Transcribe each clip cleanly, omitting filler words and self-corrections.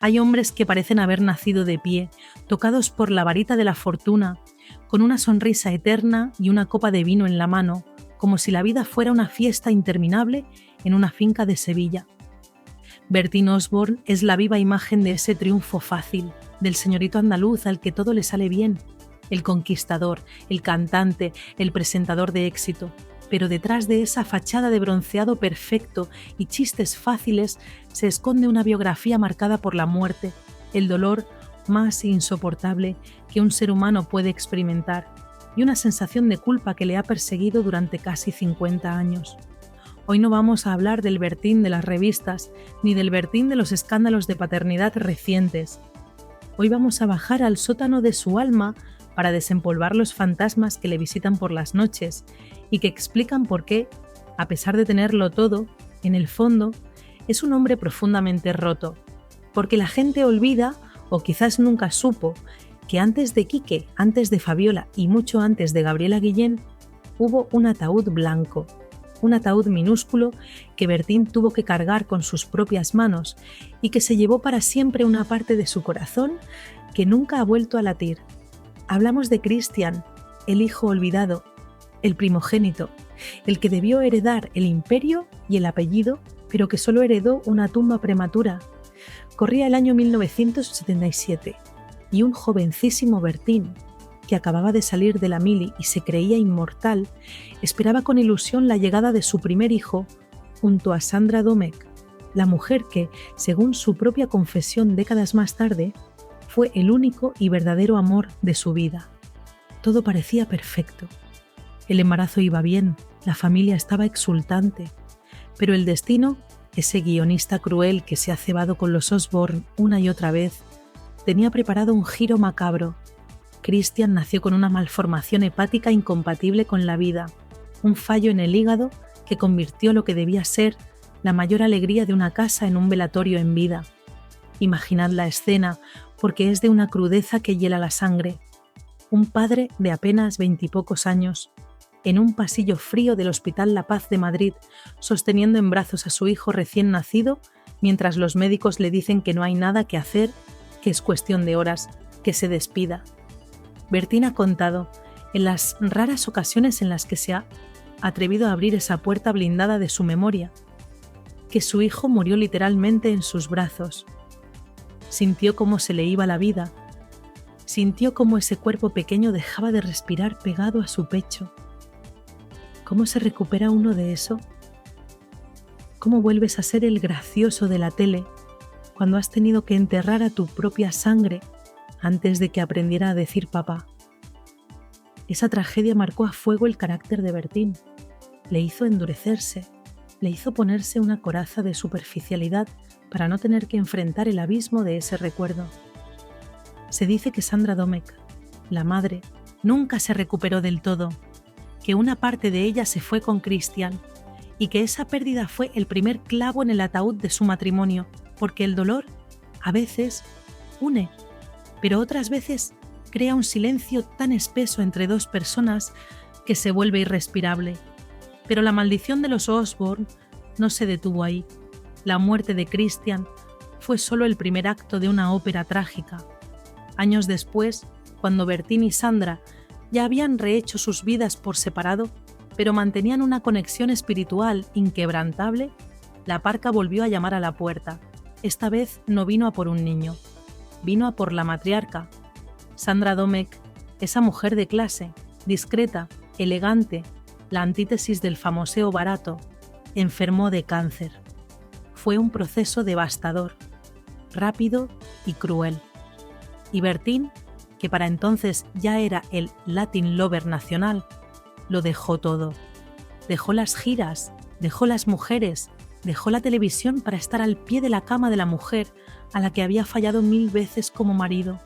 Hay hombres que parecen haber nacido de pie, tocados por la varita de la fortuna, con una sonrisa eterna y una copa de vino en la mano, como si la vida fuera una fiesta interminable en una finca de Sevilla. Bertín Osborne es la viva imagen de ese triunfo fácil, del señorito andaluz al que todo le sale bien, el conquistador, el cantante, el presentador de éxito. Pero detrás de esa fachada de bronceado perfecto y chistes fáciles se esconde una biografía marcada por la muerte, el dolor más insoportable que un ser humano puede experimentar y una sensación de culpa que le ha perseguido durante casi 50 años. Hoy no vamos a hablar del Bertín de las revistas ni del Bertín de los escándalos de paternidad recientes. Hoy vamos a bajar al sótano de su alma para desempolvar los fantasmas que le visitan por las noches y que explican por qué, a pesar de tenerlo todo, en el fondo, es un hombre profundamente roto. Porque la gente olvida, o quizás nunca supo, que antes de Quique, antes de Fabiola y mucho antes de Gabriela Guillén, hubo un ataúd blanco, un ataúd minúsculo que Bertín tuvo que cargar con sus propias manos y que se llevó para siempre una parte de su corazón que nunca ha vuelto a latir. Hablamos de Cristian, el hijo olvidado, el primogénito, el que debió heredar el imperio y el apellido, pero que solo heredó una tumba prematura. Corría el año 1977 y un jovencísimo Bertín, que acababa de salir de la mili y se creía inmortal, esperaba con ilusión la llegada de su primer hijo junto a Sandra Domecq, la mujer que, según su propia confesión décadas más tarde, fue el único y verdadero amor de su vida. Todo parecía perfecto. El embarazo iba bien, la familia estaba exultante, pero el destino, ese guionista cruel que se ha cebado con los Osborne una y otra vez, tenía preparado un giro macabro. Christian nació con una malformación hepática incompatible con la vida, un fallo en el hígado que convirtió lo que debía ser la mayor alegría de una casa en un velatorio en vida. Imaginad la escena, porque es de una crudeza que hiela la sangre. Un padre de apenas 20 y pocos años, en un pasillo frío del Hospital La Paz de Madrid, sosteniendo en brazos a su hijo recién nacido, mientras los médicos le dicen que no hay nada que hacer, que es cuestión de horas, que se despida. Bertín ha contado, en las raras ocasiones en las que se ha atrevido a abrir esa puerta blindada de su memoria, que su hijo murió literalmente en sus brazos. Sintió cómo se le iba la vida, sintió cómo ese cuerpo pequeño dejaba de respirar pegado a su pecho. ¿Cómo se recupera uno de eso? ¿Cómo vuelves a ser el gracioso de la tele cuando has tenido que enterrar a tu propia sangre antes de que aprendiera a decir papá? Esa tragedia marcó a fuego el carácter de Bertín, le hizo endurecerse, le hizo ponerse una coraza de superficialidad para no tener que enfrentar el abismo de ese recuerdo. Se dice que Sandra Domecq, la madre, nunca se recuperó del todo, que una parte de ella se fue con Christian y que esa pérdida fue el primer clavo en el ataúd de su matrimonio, porque el dolor, a veces, une, pero otras veces crea un silencio tan espeso entre dos personas que se vuelve irrespirable. Pero la maldición de los Osborne no se detuvo ahí. La muerte de Christian fue solo el primer acto de una ópera trágica. Años después, cuando Bertín y Sandra ya habían rehecho sus vidas por separado, pero mantenían una conexión espiritual inquebrantable, la parca volvió a llamar a la puerta. Esta vez no vino a por un niño, vino a por la matriarca. Sandra Domecq, esa mujer de clase, discreta, elegante, la antítesis del famoseo barato, enfermó de cáncer. Fue un proceso devastador, rápido y cruel. Y Bertín, que para entonces ya era el Latin Lover nacional, lo dejó todo. Dejó las giras, dejó las mujeres, dejó la televisión para estar al pie de la cama de la mujer a la que había fallado 1000 veces como marido,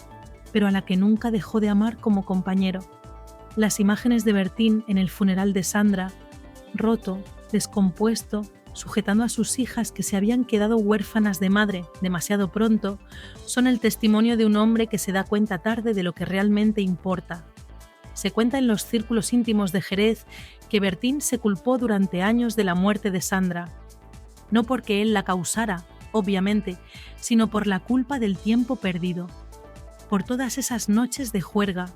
pero a la que nunca dejó de amar como compañero. Las imágenes de Bertín en el funeral de Sandra, roto, descompuesto, sujetando a sus hijas que se habían quedado huérfanas de madre demasiado pronto, son el testimonio de un hombre que se da cuenta tarde de lo que realmente importa. Se cuenta en los círculos íntimos de Jerez que Bertín se culpó durante años de la muerte de Sandra, no porque él la causara obviamente, sino por la culpa del tiempo perdido, por todas esas noches de juerga,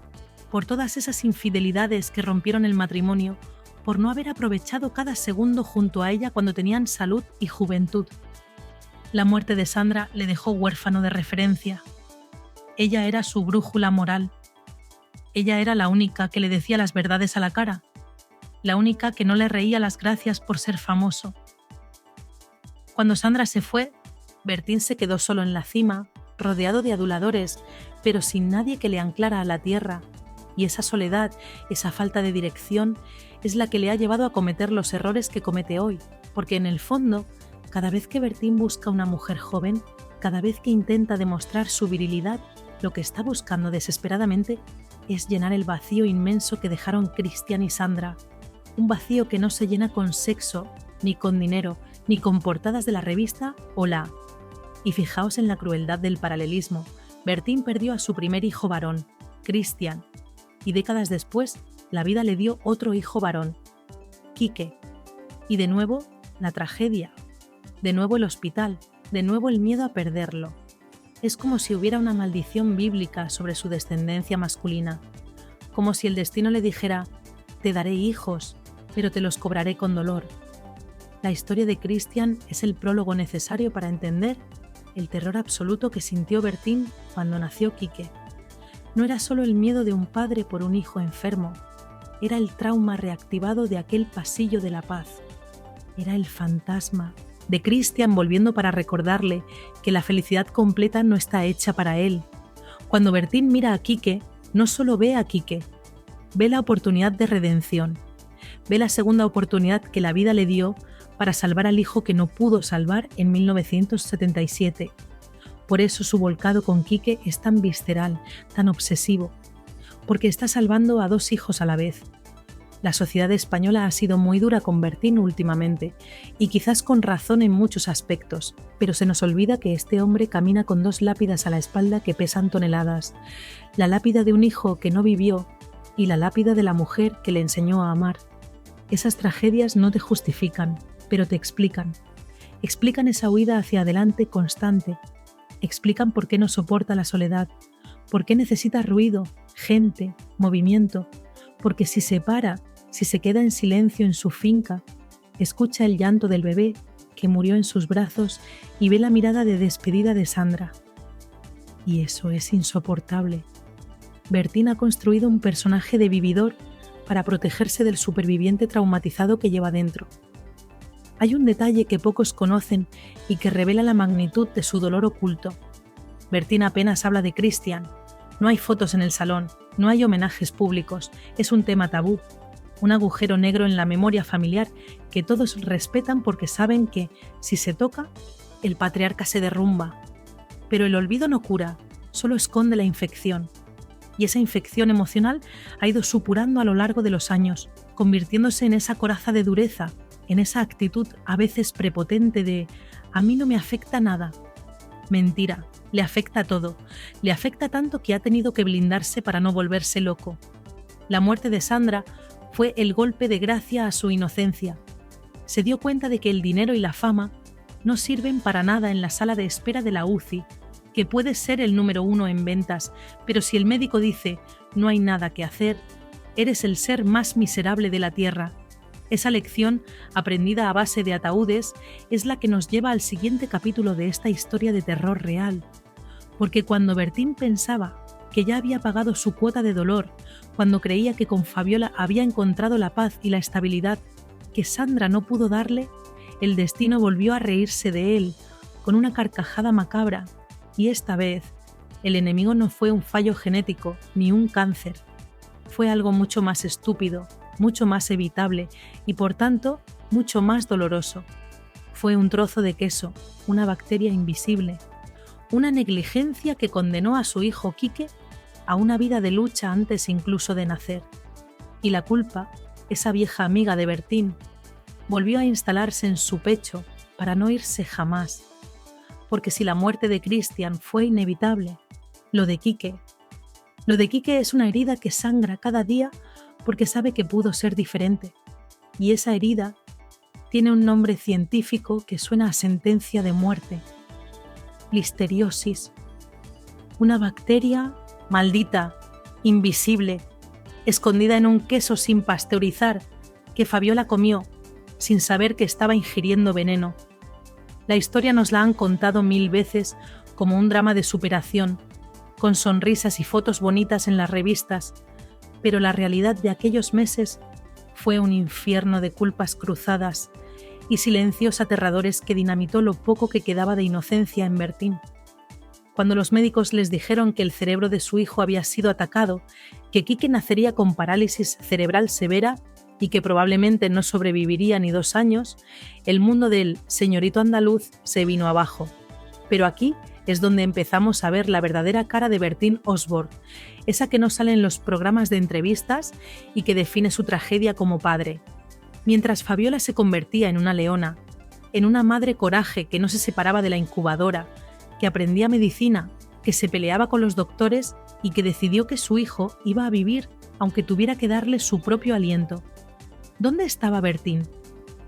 por todas esas infidelidades que rompieron el matrimonio, por no haber aprovechado cada segundo junto a ella cuando tenían salud y juventud. La muerte de Sandra le dejó huérfano de referencia. Ella era su brújula moral. Ella era la única que le decía las verdades a la cara, la única que no le reía las gracias por ser famoso. Cuando Sandra se fue, Bertín se quedó solo en la cima, rodeado de aduladores, pero sin nadie que le anclara a la tierra, y esa soledad, esa falta de dirección, es la que le ha llevado a cometer los errores que comete hoy, porque en el fondo, cada vez que Bertín busca una mujer joven, cada vez que intenta demostrar su virilidad, lo que está buscando desesperadamente es llenar el vacío inmenso que dejaron Cristian y Sandra, un vacío que no se llena con sexo, ni con dinero, ni con portadas de la revista Hola. Y fijaos en la crueldad del paralelismo. Bertín perdió a su primer hijo varón, Cristian, y décadas después la vida le dio otro hijo varón, Quique. Y de nuevo la tragedia, de nuevo el hospital, de nuevo el miedo a perderlo. Es como si hubiera una maldición bíblica sobre su descendencia masculina, como si el destino le dijera: te daré hijos, pero te los cobraré con dolor. La historia de Cristian es el prólogo necesario para entender el terror absoluto que sintió Bertín cuando nació Quique. No era solo el miedo de un padre por un hijo enfermo, era el trauma reactivado de aquel pasillo de la paz. Era el fantasma de Cristian volviendo para recordarle que la felicidad completa no está hecha para él. Cuando Bertín mira a Quique, no solo ve a Quique, ve la oportunidad de redención, ve la segunda oportunidad que la vida le dio para salvar al hijo que no pudo salvar en 1977. Por eso su volcado con Quique es tan visceral, tan obsesivo, porque está salvando a dos hijos a la vez. La sociedad española ha sido muy dura con Bertín últimamente, y quizás con razón en muchos aspectos, pero se nos olvida que este hombre camina con dos lápidas a la espalda que pesan toneladas, la lápida de un hijo que no vivió y la lápida de la mujer que le enseñó a amar. Esas tragedias no te justifican, pero te explican. Explican esa huida hacia adelante constante, explican por qué no soporta la soledad, por qué necesita ruido, gente, movimiento, porque si se para, si se queda en silencio en su finca, escucha el llanto del bebé que murió en sus brazos y ve la mirada de despedida de Sandra. Y eso es insoportable. Bertín ha construido un personaje de vividor para protegerse del superviviente traumatizado que lleva dentro. Hay un detalle que pocos conocen y que revela la magnitud de su dolor oculto. Bertín apenas habla de Cristian. No hay fotos en el salón, no hay homenajes públicos, es un tema tabú, un agujero negro en la memoria familiar que todos respetan porque saben que, si se toca, el patriarca se derrumba. Pero el olvido no cura, solo esconde la infección. Y esa infección emocional ha ido supurando a lo largo de los años, convirtiéndose en esa coraza de dureza, en esa actitud a veces prepotente de «a mí no me afecta nada». Mentira, le afecta todo, le afecta tanto que ha tenido que blindarse para no volverse loco. La muerte de Sandra fue el golpe de gracia a su inocencia. Se dio cuenta de que el dinero y la fama no sirven para nada en la sala de espera de la UCI, que puede ser el número 1 en ventas, pero si el médico dice «no hay nada que hacer», eres el ser más miserable de la tierra. Esa lección, aprendida a base de ataúdes, es la que nos lleva al siguiente capítulo de esta historia de terror real. Porque cuando Bertín pensaba que ya había pagado su cuota de dolor, cuando creía que con Fabiola había encontrado la paz y la estabilidad que Sandra no pudo darle, el destino volvió a reírse de él, con una carcajada macabra, y esta vez, el enemigo no fue un fallo genético ni un cáncer, fue algo mucho más estúpido, mucho más evitable y por tanto mucho más doloroso. Fue un trozo de queso, una bacteria invisible, una negligencia que condenó a su hijo Quique a una vida de lucha antes incluso de nacer. Y la culpa, esa vieja amiga de Bertín, volvió a instalarse en su pecho para no irse jamás. Porque si la muerte de Cristian fue inevitable, lo de Quique es una herida que sangra cada día porque sabe que pudo ser diferente. Y esa herida tiene un nombre científico que suena a sentencia de muerte. listeriosis. Una bacteria maldita, invisible, escondida en un queso sin pasteurizar que Fabiola comió sin saber que estaba ingiriendo veneno. La historia nos la han contado 1000 veces como un drama de superación, con sonrisas y fotos bonitas en las revistas, pero la realidad de aquellos meses fue un infierno de culpas cruzadas y silencios aterradores que dinamitó lo poco que quedaba de inocencia en Bertín. Cuando los médicos les dijeron que el cerebro de su hijo había sido atacado, que Quique nacería con parálisis cerebral severa y que probablemente no sobreviviría ni 2 años, el mundo del señorito andaluz se vino abajo. Pero aquí es donde empezamos a ver la verdadera cara de Bertín Osborne, esa que no sale en los programas de entrevistas y que define su tragedia como padre. Mientras Fabiola se convertía en una leona, en una madre coraje que no se separaba de la incubadora, que aprendía medicina, que se peleaba con los doctores y que decidió que su hijo iba a vivir aunque tuviera que darle su propio aliento. ¿Dónde estaba Bertín?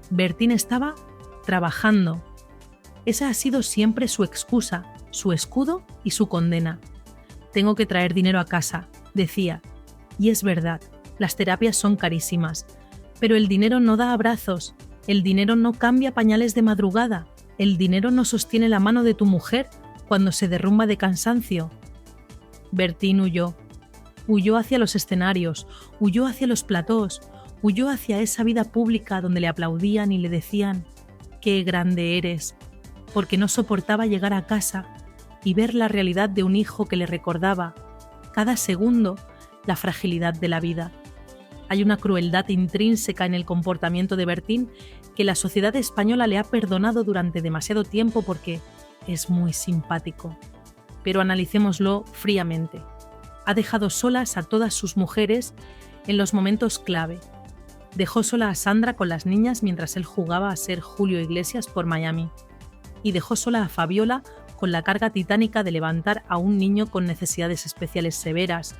Bertín estaba trabajando. Esa ha sido siempre su excusa, su escudo y su condena. Tengo que traer dinero a casa, decía. Y es verdad, las terapias son carísimas, pero el dinero no da abrazos, el dinero no cambia pañales de madrugada, el dinero no sostiene la mano de tu mujer cuando se derrumba de cansancio. Bertín huyó. Huyó hacia los escenarios, huyó hacia los platós, huyó hacia esa vida pública donde le aplaudían y le decían «¡Qué grande eres!», porque no soportaba llegar a casa y ver la realidad de un hijo que le recordaba, cada segundo, la fragilidad de la vida. Hay una crueldad intrínseca en el comportamiento de Bertín que la sociedad española le ha perdonado durante demasiado tiempo porque es muy simpático. Pero analicémoslo fríamente. Ha dejado solas a todas sus mujeres en los momentos clave. Dejó sola a Sandra con las niñas mientras él jugaba a ser Julio Iglesias por Miami. Y dejó sola a Fabiola con la carga titánica de levantar a un niño con necesidades especiales severas.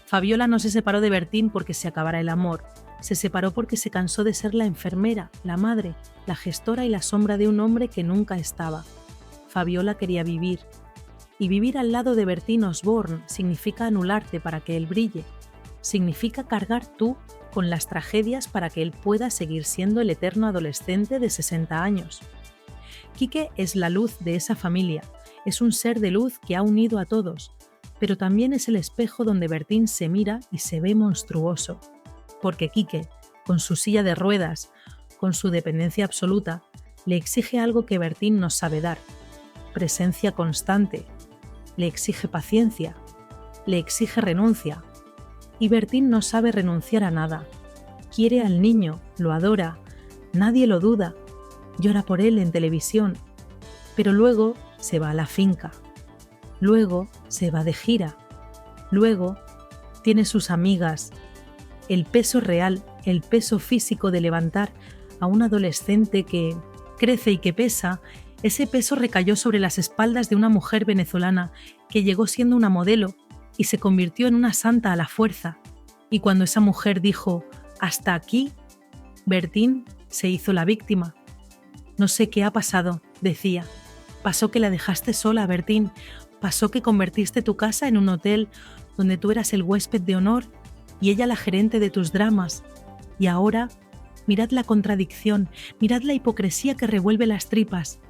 Fabiola no se separó de Bertín porque se acabara el amor. Se separó porque se cansó de ser la enfermera, la madre, la gestora y la sombra de un hombre que nunca estaba. Fabiola quería vivir. Y vivir al lado de Bertín Osborne significa anularte para que él brille. Significa cargar tú con las tragedias para que él pueda seguir siendo el eterno adolescente de 60 años. Quique es la luz de esa familia, es un ser de luz que ha unido a todos, pero también es el espejo donde Bertín se mira y se ve monstruoso. Porque Quique, con su silla de ruedas, con su dependencia absoluta, le exige algo que Bertín no sabe dar: presencia constante, le exige paciencia, le exige renuncia. Y Bertín no sabe renunciar a nada. Quiere al niño, lo adora, nadie lo duda, llora por él en televisión, pero luego se va a la finca, luego se va de gira, luego tiene sus amigas. El peso real, el peso físico de levantar a un adolescente que crece y que pesa, ese peso recayó sobre las espaldas de una mujer venezolana que llegó siendo una modelo y se convirtió en una santa a la fuerza. Y cuando esa mujer dijo «hasta aquí», Bertín se hizo la víctima. «No sé qué ha pasado», decía. «Pasó que la dejaste sola, Bertín. Pasó que convertiste tu casa en un hotel donde tú eras el huésped de honor y ella la gerente de tus dramas. Y ahora, mirad la contradicción, mirad la hipocresía que revuelve las tripas.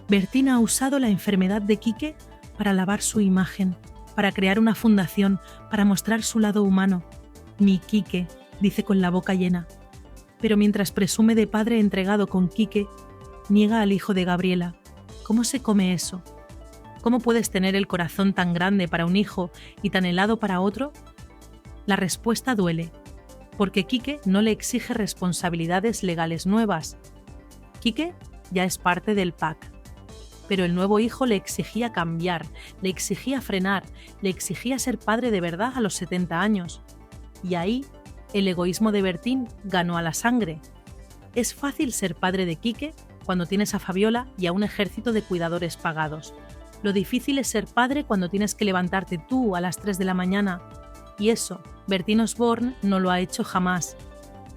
Bertín ha usado la enfermedad de Quique para lavar su imagen, para crear una fundación, para mostrar su lado humano. Mi Quique», dice con la boca llena. Pero mientras presume de padre entregado con Quique, niega al hijo de Gabriela. ¿Cómo se come eso? ¿Cómo puedes tener el corazón tan grande para un hijo y tan helado para otro? La respuesta duele, porque Quique no le exige responsabilidades legales nuevas. Quique ya es parte del pack. Pero el nuevo hijo le exigía cambiar, le exigía frenar, le exigía ser padre de verdad a los 70 años. Y ahí, el egoísmo de Bertín ganó a la sangre. Es fácil ser padre de Quique cuando tienes a Fabiola y a un ejército de cuidadores pagados. Lo difícil es ser padre cuando tienes que levantarte tú a las 3 de la mañana. Y eso, Bertín Osborne no lo ha hecho jamás.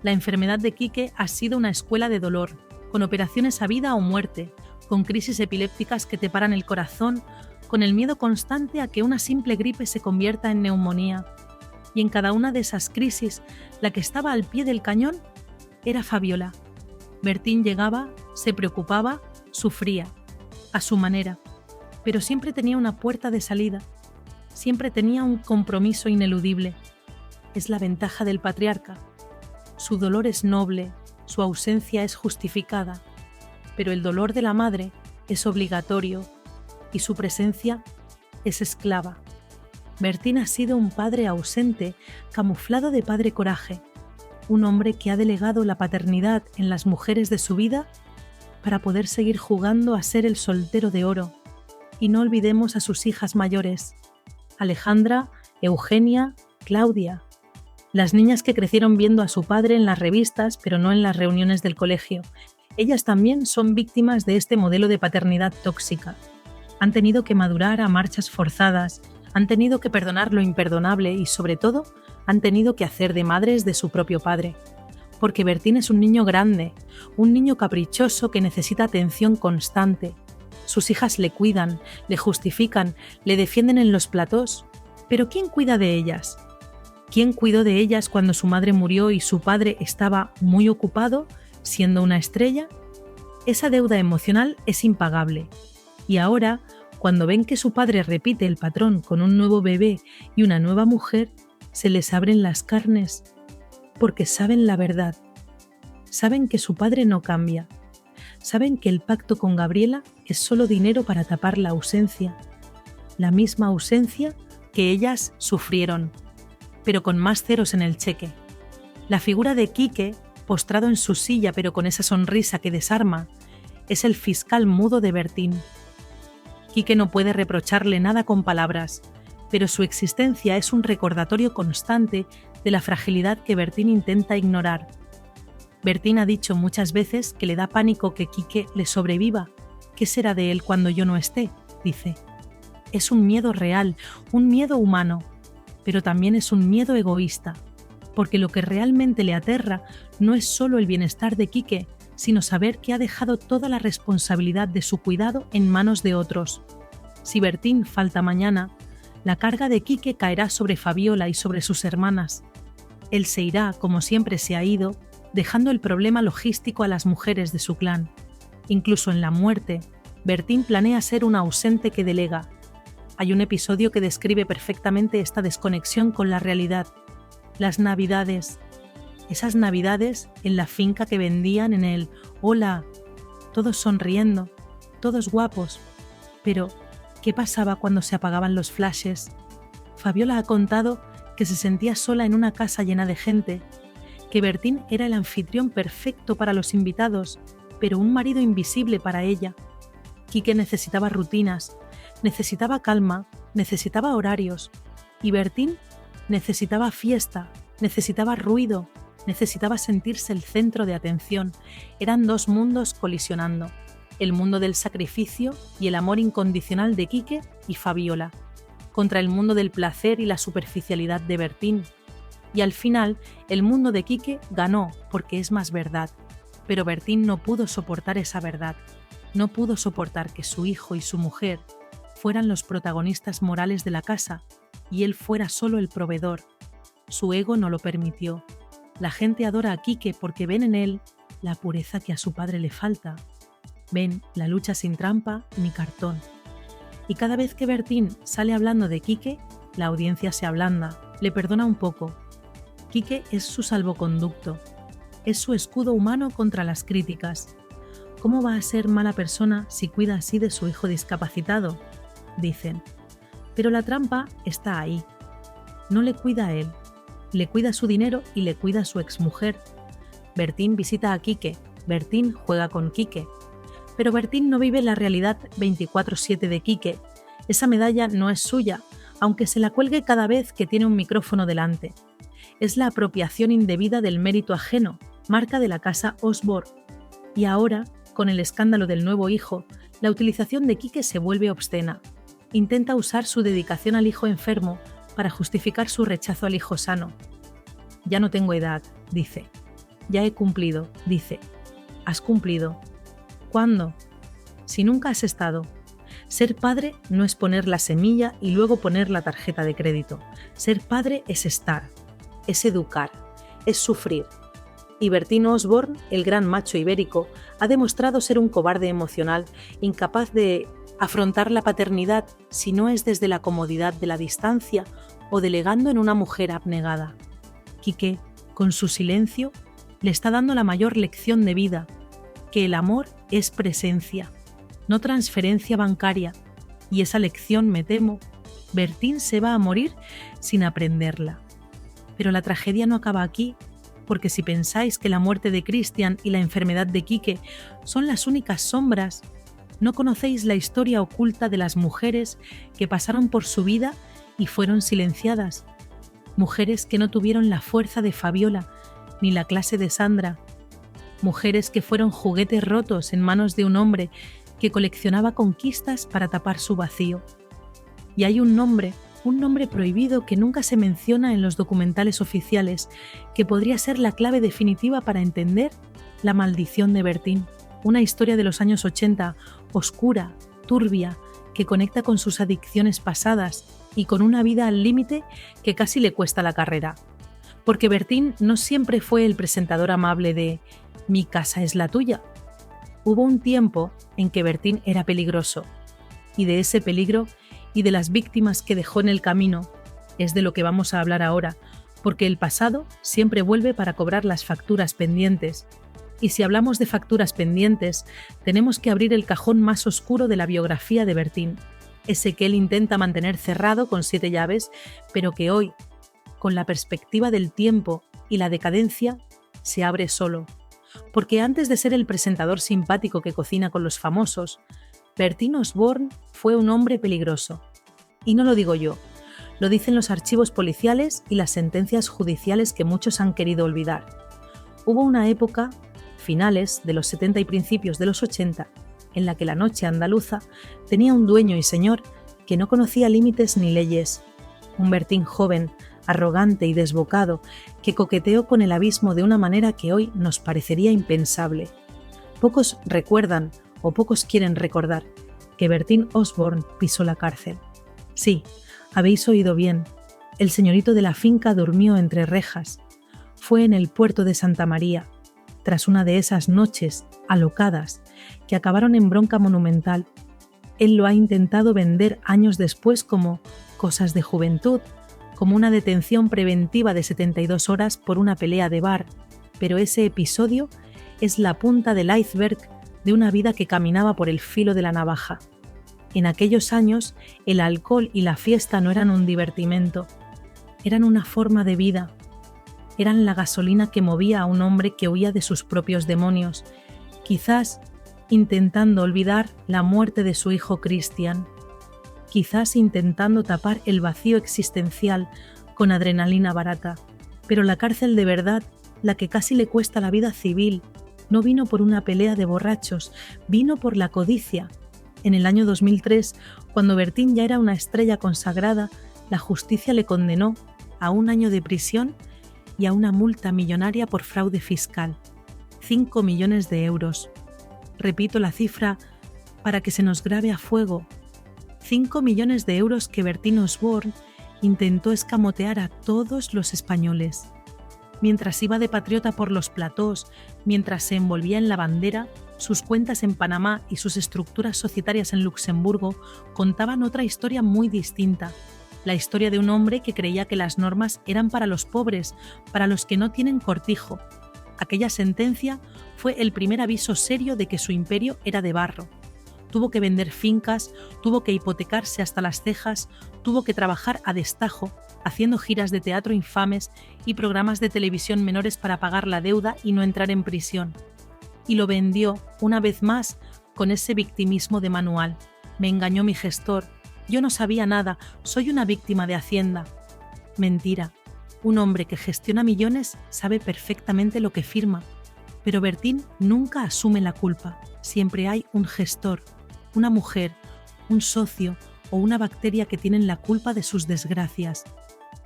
La enfermedad de Quique ha sido una escuela de dolor, con operaciones a vida o muerte, con crisis epilépticas que te paran el corazón, con el miedo constante a que una simple gripe se convierta en neumonía. Y en cada una de esas crisis, la que estaba al pie del cañón era Fabiola. Bertín llegaba, se preocupaba, sufría, a su manera, pero siempre tenía una puerta de salida, siempre tenía un compromiso ineludible. Es la ventaja del patriarca. Su dolor es noble, su ausencia es justificada, pero el dolor de la madre es obligatorio y su presencia es esclava. Bertín ha sido un padre ausente, camuflado de padre coraje, un hombre que ha delegado la paternidad en las mujeres de su vida para poder seguir jugando a ser el soltero de oro. Y no olvidemos a sus hijas mayores, Alejandra, Eugenia, Claudia, las niñas que crecieron viendo a su padre en las revistas, pero no en las reuniones del colegio. Ellas también son víctimas de este modelo de paternidad tóxica. Han tenido que madurar a marchas forzadas, han tenido que perdonar lo imperdonable y, sobre todo, han tenido que hacer de madres de su propio padre. Porque Bertín es un niño grande, un niño caprichoso que necesita atención constante. Sus hijas le cuidan, le justifican, le defienden en los platós. ¿Pero quién cuida de ellas? ¿Quién cuidó de ellas cuando su madre murió y su padre estaba muy ocupado, siendo una estrella? Esa deuda emocional es impagable. Y ahora, cuando ven que su padre repite el patrón con un nuevo bebé y una nueva mujer, se les abren las carnes, porque saben la verdad. Saben que su padre no cambia. Saben que el pacto con Gabriela es solo dinero para tapar la ausencia. La misma ausencia que ellas sufrieron, pero con más ceros en el cheque. La figura de Quique, postrado en su silla pero con esa sonrisa que desarma, es el fiscal mudo de Bertín. Quique no puede reprocharle nada con palabras, pero su existencia es un recordatorio constante de la fragilidad que Bertín intenta ignorar. Bertín ha dicho muchas veces que le da pánico que Quique le sobreviva. ¿Qué será de él cuando yo no esté?, dice. Es un miedo real, un miedo humano, pero también es un miedo egoísta, porque lo que realmente le aterra no es solo el bienestar de Quique, sino saber que ha dejado toda la responsabilidad de su cuidado en manos de otros. Si Bertín falta mañana, la carga de Quique caerá sobre Fabiola y sobre sus hermanas. Él se irá, como siempre se ha ido, dejando el problema logístico a las mujeres de su clan. Incluso en la muerte, Bertín planea ser un ausente que delega. Hay un episodio que describe perfectamente esta desconexión con la realidad. Las Navidades. Esas Navidades en la finca que vendían en el «Hola», todos sonriendo, todos guapos. Pero, ¿qué pasaba cuando se apagaban los flashes? Fabiola ha contado que se sentía sola en una casa llena de gente, que Bertín era el anfitrión perfecto para los invitados, pero un marido invisible para ella. Quique necesitaba rutinas, necesitaba calma, necesitaba horarios, y Bertín necesitaba fiesta, necesitaba ruido, necesitaba sentirse el centro de atención. Eran dos mundos colisionando, el mundo del sacrificio y el amor incondicional de Quique y Fabiola, contra el mundo del placer y la superficialidad de Bertín. Y al final, el mundo de Quique ganó porque es más verdad. Pero Bertín no pudo soportar esa verdad. No pudo soportar que su hijo y su mujer fueran los protagonistas morales de la casa y él fuera solo el proveedor. Su ego no lo permitió. La gente adora a Quique porque ven en él la pureza que a su padre le falta. Ven la lucha sin trampa ni cartón. Y cada vez que Bertín sale hablando de Quique, la audiencia se ablanda, le perdona un poco. Quique es su salvoconducto, es su escudo humano contra las críticas. ¿Cómo va a ser mala persona si cuida así de su hijo discapacitado?, dicen. Pero la trampa está ahí. No le cuida a él, le cuida su dinero y le cuida a su exmujer. Bertín visita a Quique, Bertín juega con Quique. Pero Bertín no vive la realidad 24/7 de Quique. Esa medalla no es suya, aunque se la cuelgue cada vez que tiene un micrófono delante. Es la apropiación indebida del mérito ajeno, marca de la casa Osborne. Y ahora, con el escándalo del nuevo hijo, la utilización de Quique se vuelve obscena. Intenta usar su dedicación al hijo enfermo para justificar su rechazo al hijo sano. Ya no tengo edad, dice. Ya he cumplido, dice. ¿Has cumplido? ¿Cuándo? Si nunca has estado, ser padre no es poner la semilla y luego poner la tarjeta de crédito. Ser padre es estar, es educar, es sufrir. Y Bertín Osborne, el gran macho ibérico, ha demostrado ser un cobarde emocional, incapaz de afrontar la paternidad si no es desde la comodidad de la distancia o delegando en una mujer abnegada. Quique, con su silencio, le está dando la mayor lección de vida, que el amor es presencia, no transferencia bancaria, y esa lección, me temo, Bertín se va a morir sin aprenderla. Pero la tragedia no acaba aquí, porque si pensáis que la muerte de Cristian y la enfermedad de Quique son las únicas sombras, no conocéis la historia oculta de las mujeres que pasaron por su vida y fueron silenciadas. Mujeres que no tuvieron la fuerza de Fabiola ni la clase de Sandra. Mujeres que fueron juguetes rotos en manos de un hombre que coleccionaba conquistas para tapar su vacío. Y hay un nombre prohibido que nunca se menciona en los documentales oficiales, que podría ser la clave definitiva para entender la maldición de Bertín. Una historia de los años 80, oscura, turbia, que conecta con sus adicciones pasadas y con una vida al límite que casi le cuesta la carrera. Porque Bertín no siempre fue el presentador amable de «Mi casa es la tuya». Hubo un tiempo en que Bertín era peligroso, y de ese peligro y de las víctimas que dejó en el camino es de lo que vamos a hablar ahora, porque el pasado siempre vuelve para cobrar las facturas pendientes. Y si hablamos de facturas pendientes, tenemos que abrir el cajón más oscuro de la biografía de Bertín, ese que él intenta mantener cerrado con 7 llaves, pero que hoy, con la perspectiva del tiempo y la decadencia, se abre solo. Porque antes de ser el presentador simpático que cocina con los famosos, Bertín Osborne fue un hombre peligroso. Y no lo digo yo, lo dicen los archivos policiales y las sentencias judiciales que muchos han querido olvidar. Hubo una época, finales de los 70 y principios de los 80, en la que la noche andaluza tenía un dueño y señor que no conocía límites ni leyes. Un Bertín joven, arrogante y desbocado, que coqueteó con el abismo de una manera que hoy nos parecería impensable. Pocos recuerdan o pocos quieren recordar que Bertín Osborne pisó la cárcel. Sí, habéis oído bien, el señorito de la finca durmió entre rejas. Fue en el puerto de Santa María, tras una de esas noches alocadas que acabaron en bronca monumental. Él lo ha intentado vender años después como cosas de juventud, como una detención preventiva de 72 horas por una pelea de bar, pero ese episodio es la punta del iceberg de una vida que caminaba por el filo de la navaja. En aquellos años, el alcohol y la fiesta no eran un divertimento, eran una forma de vida, eran la gasolina que movía a un hombre que huía de sus propios demonios, quizás intentando olvidar la muerte de su hijo Christian, quizás intentando tapar el vacío existencial con adrenalina barata. Pero la cárcel de verdad, la que casi le cuesta la vida civil, no vino por una pelea de borrachos, vino por la codicia. En el año 2003, cuando Bertín ya era una estrella consagrada, la justicia le condenó a 1 año de prisión y a una multa millonaria por fraude fiscal. 5 millones de euros. Repito la cifra para que se nos grabe a fuego. 5 millones de euros que Bertín Osborne intentó escamotear a todos los españoles. Mientras iba de patriota por los platós, mientras se envolvía en la bandera, sus cuentas en Panamá y sus estructuras societarias en Luxemburgo contaban otra historia muy distinta. La historia de un hombre que creía que las normas eran para los pobres, para los que no tienen cortijo. Aquella sentencia fue el primer aviso serio de que su imperio era de barro. Tuvo que vender fincas, tuvo que hipotecarse hasta las cejas, tuvo que trabajar a destajo, haciendo giras de teatro infames y programas de televisión menores para pagar la deuda y no entrar en prisión. Y lo vendió, una vez más, con ese victimismo de manual. Me engañó mi gestor, yo no sabía nada, soy una víctima de Hacienda. Mentira, un hombre que gestiona millones sabe perfectamente lo que firma. Pero Bertín nunca asume la culpa, siempre hay un gestor, una mujer, un socio o una bacteria que tienen la culpa de sus desgracias.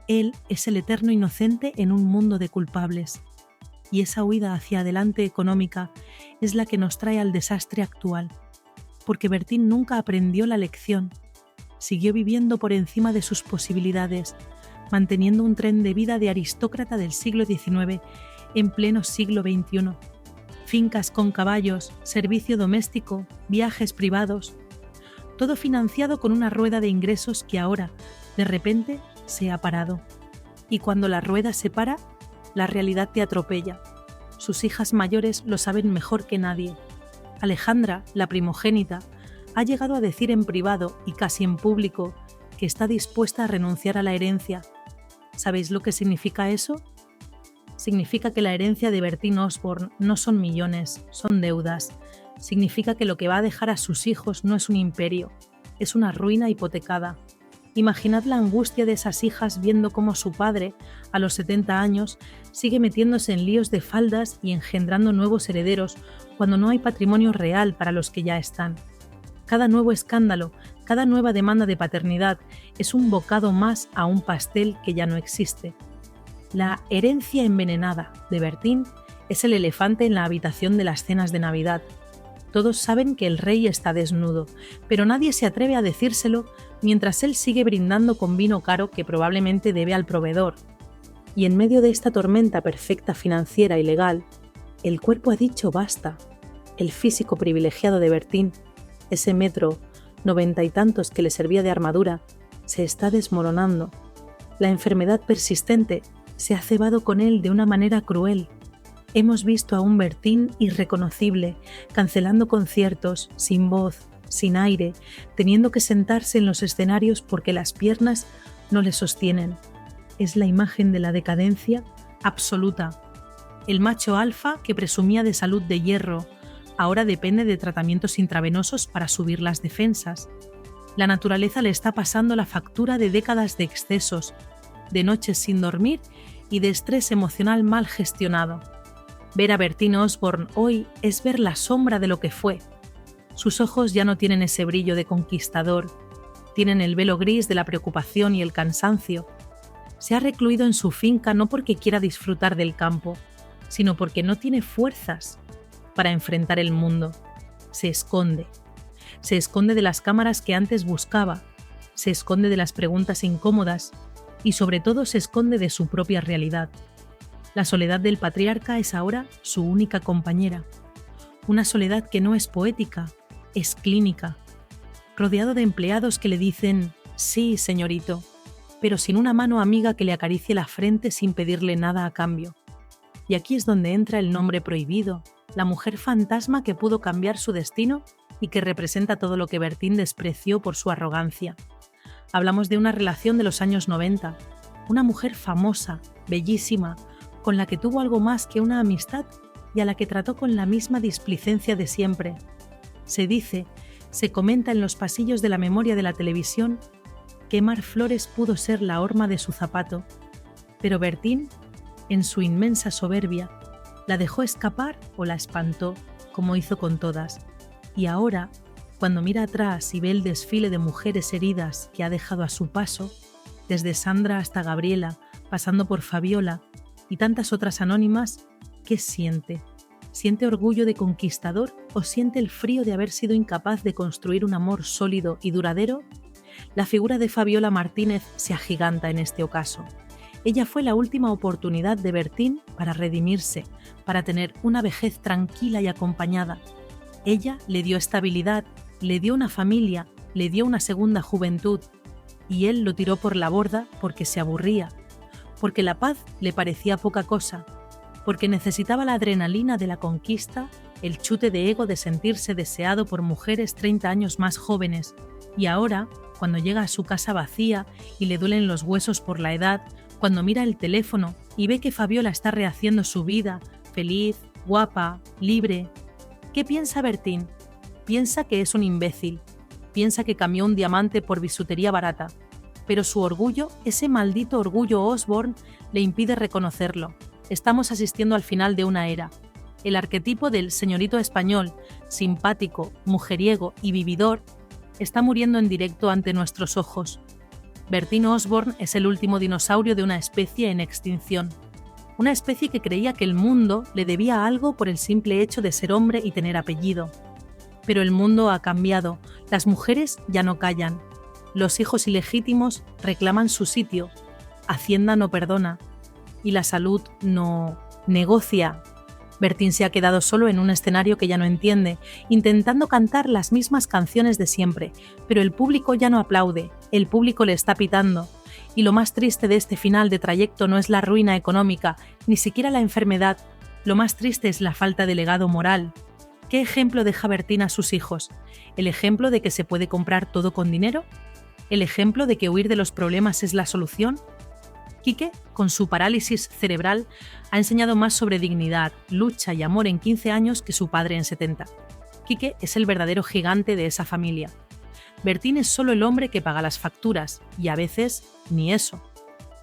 Él es el eterno inocente en un mundo de culpables. Y esa huida hacia adelante económica es la que nos trae al desastre actual. porque Bertín nunca aprendió la lección. Siguió viviendo por encima de sus posibilidades, manteniendo un tren de vida de aristócrata del siglo XIX en pleno siglo XXI. Fincas con caballos, servicio doméstico, viajes privados, todo financiado con una rueda de ingresos que ahora, de repente, se ha parado. Y cuando la rueda se para, la realidad te atropella. Sus hijas mayores lo saben mejor que nadie. Alejandra, la primogénita, ha llegado a decir en privado y casi en público que está dispuesta a renunciar a la herencia. ¿Sabéis lo que significa eso? Significa que la herencia de Bertín Osborne no son millones, son deudas. Significa que lo que va a dejar a sus hijos no es un imperio, es una ruina hipotecada. Imaginad la angustia de esas hijas viendo cómo su padre, a los 70 años, sigue metiéndose en líos de faldas y engendrando nuevos herederos cuando no hay patrimonio real para los que ya están. Cada nuevo escándalo, cada nueva demanda de paternidad es un bocado más a un pastel que ya no existe. La herencia envenenada de Bertín es el elefante en la habitación de las cenas de Navidad. Todos saben que el rey está desnudo, pero nadie se atreve a decírselo mientras él sigue brindando con vino caro que probablemente debe al proveedor. Y en medio de esta tormenta perfecta financiera y legal, el cuerpo ha dicho basta. El físico privilegiado de Bertín, ese 1,90 y tantos que le servía de armadura, se está desmoronando. La enfermedad persistente se ha cebado con él de una manera cruel. Hemos visto a un Bertín irreconocible, cancelando conciertos, sin voz, sin aire, teniendo que sentarse en los escenarios porque las piernas no le sostienen. Es la imagen de la decadencia absoluta. El macho alfa que presumía de salud de hierro, ahora depende de tratamientos intravenosos para subir las defensas. La naturaleza le está pasando la factura de décadas de excesos, de noches sin dormir y de estrés emocional mal gestionado. Ver a Bertín Osborne hoy es ver la sombra de lo que fue. Sus ojos ya no tienen ese brillo de conquistador, tienen el velo gris de la preocupación y el cansancio. Se ha recluido en su finca no porque quiera disfrutar del campo, sino porque no tiene fuerzas para enfrentar el mundo. Se esconde de las cámaras que antes buscaba, se esconde de las preguntas incómodas y sobre todo se esconde de su propia realidad. La soledad del patriarca es ahora su única compañera. Una soledad que no es poética, es clínica. Rodeado de empleados que le dicen «sí, señorito», pero sin una mano amiga que le acaricie la frente sin pedirle nada a cambio. Y aquí es donde entra el nombre prohibido, la mujer fantasma que pudo cambiar su destino y que representa todo lo que Bertín despreció por su arrogancia. Hablamos de una relación de los años 90, una mujer famosa, bellísima, con la que tuvo algo más que una amistad y a la que trató con la misma displicencia de siempre. Se dice, se comenta en los pasillos de la memoria de la televisión, que Mar Flores pudo ser la horma de su zapato, pero Bertín, en su inmensa soberbia, la dejó escapar o la espantó, como hizo con todas. Y ahora, cuando mira atrás y ve el desfile de mujeres heridas que ha dejado a su paso, desde Sandra hasta Gabriela, pasando por Fabiola y tantas otras anónimas, ¿qué siente? ¿Siente orgullo de conquistador o siente el frío de haber sido incapaz de construir un amor sólido y duradero? La figura de Fabiola Martínez se agiganta en este ocaso. Ella fue la última oportunidad de Bertín para redimirse, para tener una vejez tranquila y acompañada. Ella le dio estabilidad, le dio una familia, le dio una segunda juventud, y él lo tiró por la borda porque se aburría, porque la paz le parecía poca cosa, porque necesitaba la adrenalina de la conquista, el chute de ego de sentirse deseado por mujeres 30 años más jóvenes, y ahora, cuando llega a su casa vacía y le duelen los huesos por la edad, cuando mira el teléfono y ve que Fabiola está rehaciendo su vida, feliz, guapa, libre. ¿Qué piensa Bertín? Piensa que es un imbécil, piensa que cambió un diamante por bisutería barata, pero su orgullo, ese maldito orgullo Osborne, le impide reconocerlo. Estamos asistiendo al final de una era. El arquetipo del señorito español, simpático, mujeriego y vividor, está muriendo en directo ante nuestros ojos. Bertín Osborne es el último dinosaurio de una especie en extinción. Una especie que creía que el mundo le debía algo por el simple hecho de ser hombre y tener apellido. Pero el mundo ha cambiado, las mujeres ya no callan, los hijos ilegítimos reclaman su sitio, Hacienda no perdona y la salud no negocia. Bertín se ha quedado solo en un escenario que ya no entiende, intentando cantar las mismas canciones de siempre, pero el público ya no aplaude, el público le está pitando. Y lo más triste de este final de trayecto no es la ruina económica, ni siquiera la enfermedad, lo más triste es la falta de legado moral. ¿Qué ejemplo deja Bertín a sus hijos? ¿El ejemplo de que se puede comprar todo con dinero? ¿El ejemplo de que huir de los problemas es la solución? Quique, con su parálisis cerebral, ha enseñado más sobre dignidad, lucha y amor en 15 años que su padre en 70. Quique es el verdadero gigante de esa familia. Bertín es solo el hombre que paga las facturas, y a veces ni eso.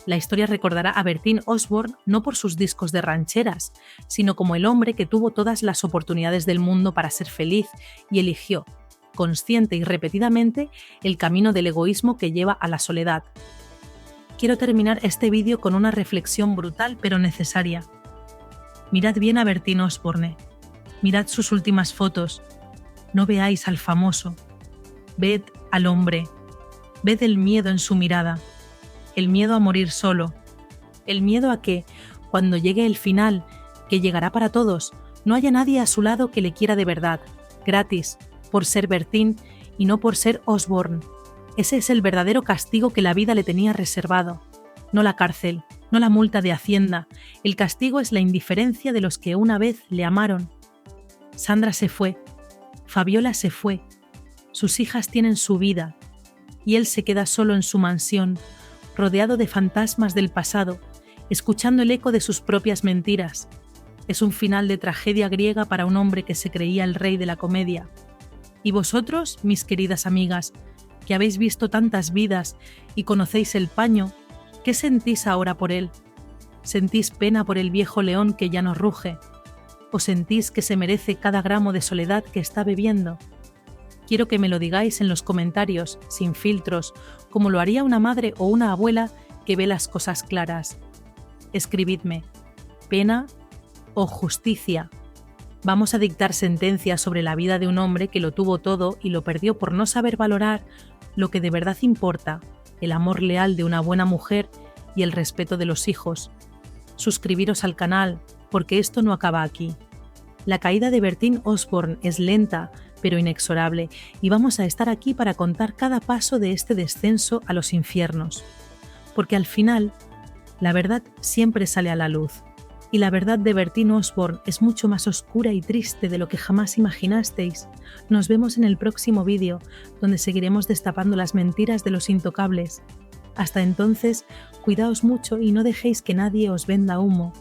La historia recordará a Bertín Osborne no por sus discos de rancheras, sino como el hombre que tuvo todas las oportunidades del mundo para ser feliz y eligió, consciente y repetidamente, el camino del egoísmo que lleva a la soledad. Quiero terminar este vídeo con una reflexión brutal pero necesaria. Mirad bien a Bertín Osborne. Mirad sus últimas fotos. No veáis al famoso. Ved al hombre. Ved el miedo en su mirada. El miedo a morir solo. El miedo a que, cuando llegue el final, que llegará para todos, no haya nadie a su lado que le quiera de verdad, gratis, por ser Bertín y no por ser Osborne. Ese es el verdadero castigo que la vida le tenía reservado. No la cárcel, no la multa de Hacienda. El castigo es la indiferencia de los que una vez le amaron. Sandra se fue. Fabiola se fue. Sus hijas tienen su vida. Y él se queda solo en su mansión, rodeado de fantasmas del pasado, escuchando el eco de sus propias mentiras. Es un final de tragedia griega para un hombre que se creía el rey de la comedia. Y vosotros, mis queridas amigas, que habéis visto tantas vidas y conocéis el paño, ¿qué sentís ahora por él? ¿Sentís pena por el viejo león que ya no ruge? ¿O sentís que se merece cada gramo de soledad que está bebiendo? Quiero que me lo digáis en los comentarios, sin filtros, como lo haría una madre o una abuela que ve las cosas claras. Escribidme, ¿pena o justicia? Vamos a dictar sentencia sobre la vida de un hombre que lo tuvo todo y lo perdió por no saber valorar lo que de verdad importa, el amor leal de una buena mujer y el respeto de los hijos. Suscribiros al canal, porque esto no acaba aquí. La caída de Bertín Osborne es lenta, pero inexorable, y vamos a estar aquí para contar cada paso de este descenso a los infiernos. Porque al final, la verdad siempre sale a la luz. Y la verdad de Bertín Osborne es mucho más oscura y triste de lo que jamás imaginasteis. Nos vemos en el próximo vídeo, donde seguiremos destapando las mentiras de los intocables. Hasta entonces, cuidaos mucho y no dejéis que nadie os venda humo.